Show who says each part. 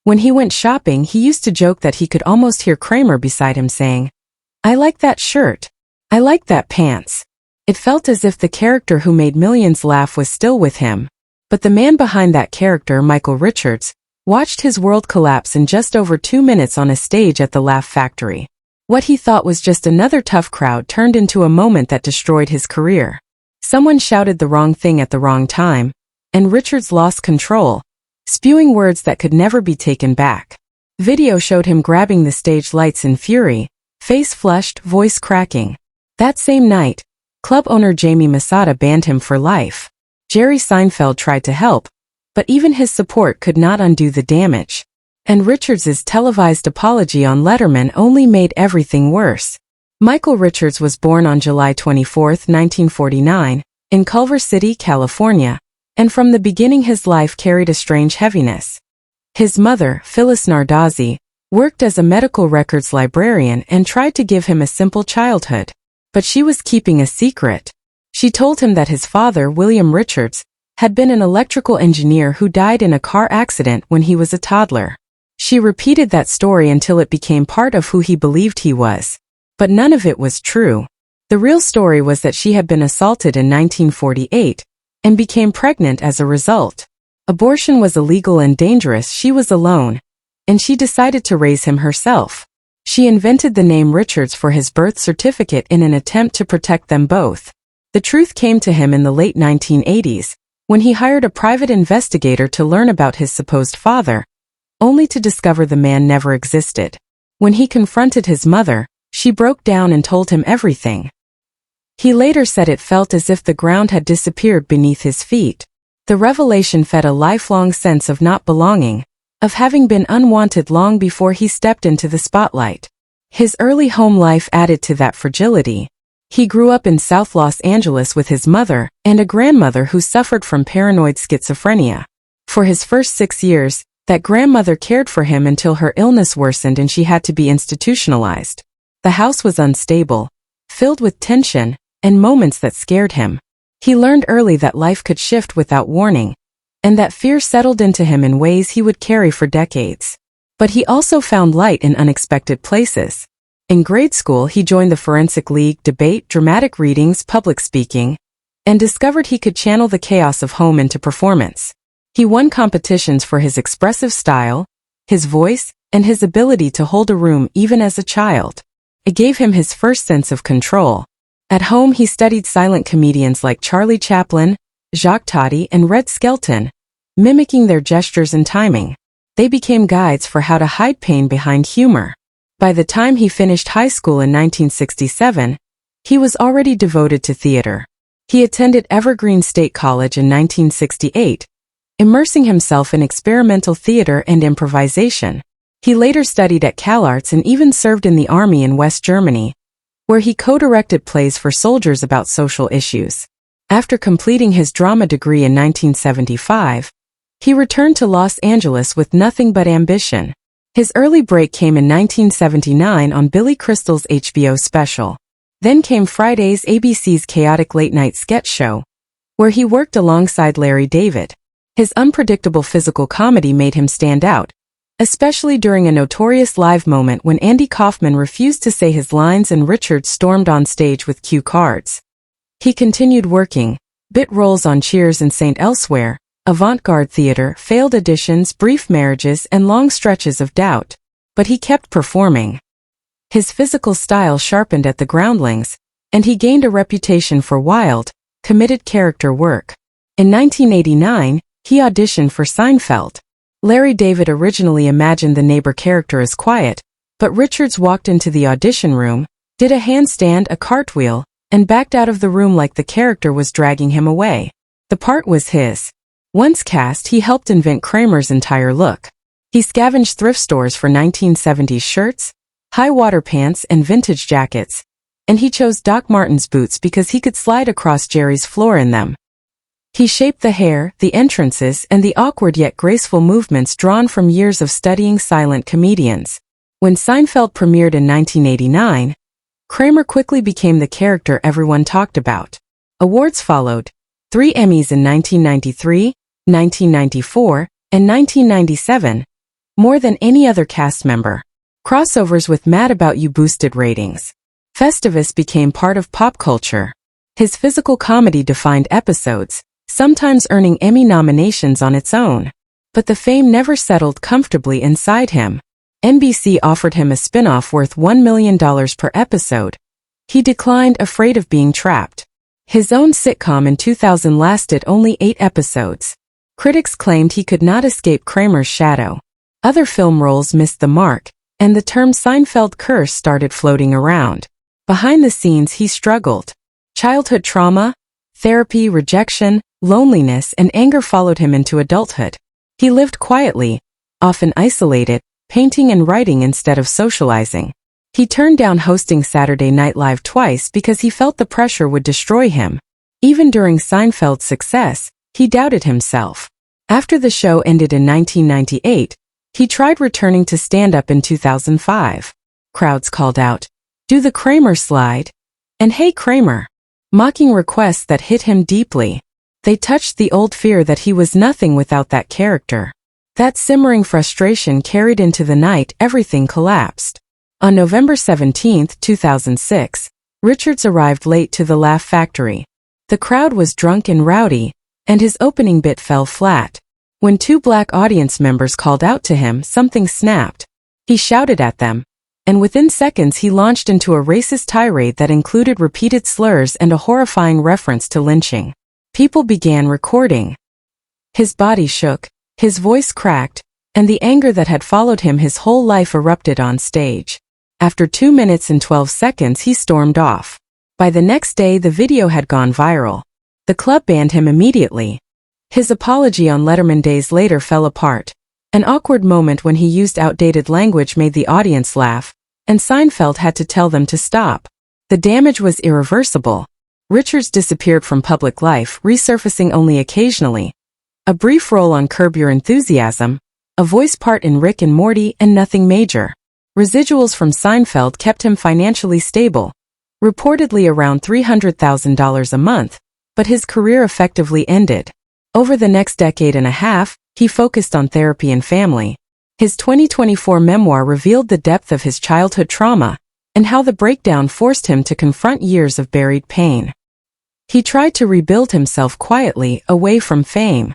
Speaker 1: When he went shopping, he used to joke that he could almost hear Kramer beside him saying, "I like that shirt. I like that pants." It felt as if the character who made millions laugh was still with him. But the man behind that character, Michael Richards, watched his world collapse in just over 2 minutes on a stage at the Laugh Factory. What he thought was just another tough crowd turned into a moment that destroyed his career. Someone shouted the wrong thing at the wrong time, and Richards lost control, spewing words that could never be taken back. Video showed him grabbing the stage lights in fury, face flushed, voice cracking. That same night, club owner Jamie Masada banned him for life. Jerry Seinfeld tried to help, but even his support could not undo the damage. And Richards's televised apology on Letterman only made everything worse. Michael Richards was born on July 24, 1949, in Culver City, California, and from the beginning his life carried a strange heaviness. His mother, Phyllis Nardozzi, worked as a medical records librarian and tried to give him a simple childhood. But she was keeping a secret. She told him that his father, William Richards, had been an electrical engineer who died in a car accident when he was a toddler. She repeated that story until it became part of who he believed he was. But none of it was true. The real story was that she had been assaulted in 1948 and became pregnant as a result. Abortion was illegal and dangerous. She was alone, and she decided to raise him herself. She invented the name Richards for his birth certificate in an attempt to protect them both. The truth came to him in the late 1980s, when he hired a private investigator to learn about his supposed father, only to discover the man never existed. When he confronted his mother, she broke down and told him everything. He later said it felt as if the ground had disappeared beneath his feet. The revelation fed a lifelong sense of not belonging, of having been unwanted long before he stepped into the spotlight. His early home life added to that fragility. He grew up in South Los Angeles with his mother and a grandmother who suffered from paranoid schizophrenia. For his first 6 years, that grandmother cared for him until her illness worsened and she had to be institutionalized. The house was unstable, filled with tension, and moments that scared him. He learned early that life could shift without warning, and that fear settled into him in ways he would carry for decades. But he also found light in unexpected places. In grade school, he joined the Forensic League, debate, dramatic readings, public speaking, and discovered he could channel the chaos of home into performance. He won competitions for his expressive style, his voice, and his ability to hold a room even as a child. It gave him his first sense of control. At home, he studied silent comedians like Charlie Chaplin, Jacques Tati, and Red Skelton, mimicking their gestures and timing. They became guides for how to hide pain behind humor. By the time he finished high school in 1967, he was already devoted to theater. He attended Evergreen State College in 1968, immersing himself in experimental theater and improvisation. He later studied at CalArts and even served in the army in West Germany, where he co-directed plays for soldiers about social issues. After completing his drama degree in 1975, he returned to Los Angeles with nothing but ambition. His early break came in 1979 on Billy Crystal's HBO special. Then came Friday's ABC's chaotic late-night sketch show, where he worked alongside Larry David. His unpredictable physical comedy made him stand out, especially during a notorious live moment when Andy Kaufman refused to say his lines and Richards stormed on stage with cue cards. He continued working, bit roles on Cheers and St. Elsewhere, avant-garde theater, failed auditions, brief marriages, and long stretches of doubt. But he kept performing. His physical style sharpened at the Groundlings, and he gained a reputation for wild, committed character work. In 1989, he auditioned for Seinfeld. Larry David originally imagined the neighbor character as quiet, but Richards walked into the audition room, did a handstand, a cartwheel, and backed out of the room like the character was dragging him away. The part was his. Once cast, he helped invent Kramer's entire look. He scavenged thrift stores for 1970s shirts, high-water pants, and vintage jackets, and he chose Doc Martens boots because he could slide across Jerry's floor in them. He shaped the hair, the entrances, and the awkward yet graceful movements drawn from years of studying silent comedians. When Seinfeld premiered in 1989, Kramer quickly became the character everyone talked about. Awards followed, 3 Emmys in 1993, 1994, and 1997, more than any other cast member. Crossovers with Mad About You boosted ratings. Festivus became part of pop culture. His physical comedy defined episodes, sometimes earning Emmy nominations on its own. But the fame never settled comfortably inside him. NBC offered him a spin-off worth $1 million per episode. He declined, afraid of being trapped. His own sitcom in 2000 lasted only 8 episodes. Critics claimed he could not escape Kramer's shadow. Other film roles missed the mark, and the term Seinfeld curse started floating around. Behind the scenes he struggled. Childhood trauma, therapy, rejection, loneliness, and anger followed him into adulthood. He lived quietly, often isolated, painting and writing instead of socializing. He turned down hosting Saturday Night Live twice because he felt the pressure would destroy him. Even during Seinfeld's success, he doubted himself. After the show ended in 1998, he tried returning to stand-up in 2005. Crowds called out, "Do the Kramer slide," and "Hey Kramer," mocking requests that hit him deeply. They touched the old fear that he was nothing without that character. That simmering frustration carried into the night everything collapsed. On November 17, 2006, Richards arrived late to the Laugh Factory. The crowd was drunk and rowdy, and his opening bit fell flat. When 2 black audience members called out to him, something snapped. He shouted at them, and within seconds he launched into a racist tirade that included repeated slurs and a horrifying reference to lynching. People began recording. His body shook, his voice cracked, and the anger that had followed him his whole life erupted on stage. After 2 minutes and 12 seconds he stormed off. By the next day the video had gone viral. The club banned him immediately. His apology on Letterman days later fell apart. An awkward moment when he used outdated language made the audience laugh, and Seinfeld had to tell them to stop. The damage was irreversible. Richards disappeared from public life, resurfacing only occasionally. A brief role on Curb Your Enthusiasm, a voice part in Rick and Morty, and nothing major. Residuals from Seinfeld kept him financially stable, reportedly around $300,000 a month, but his career effectively ended. Over the next decade and a half, he focused on therapy and family. His 2024 memoir revealed the depth of his childhood trauma and how the breakdown forced him to confront years of buried pain. He tried to rebuild himself quietly, away from fame.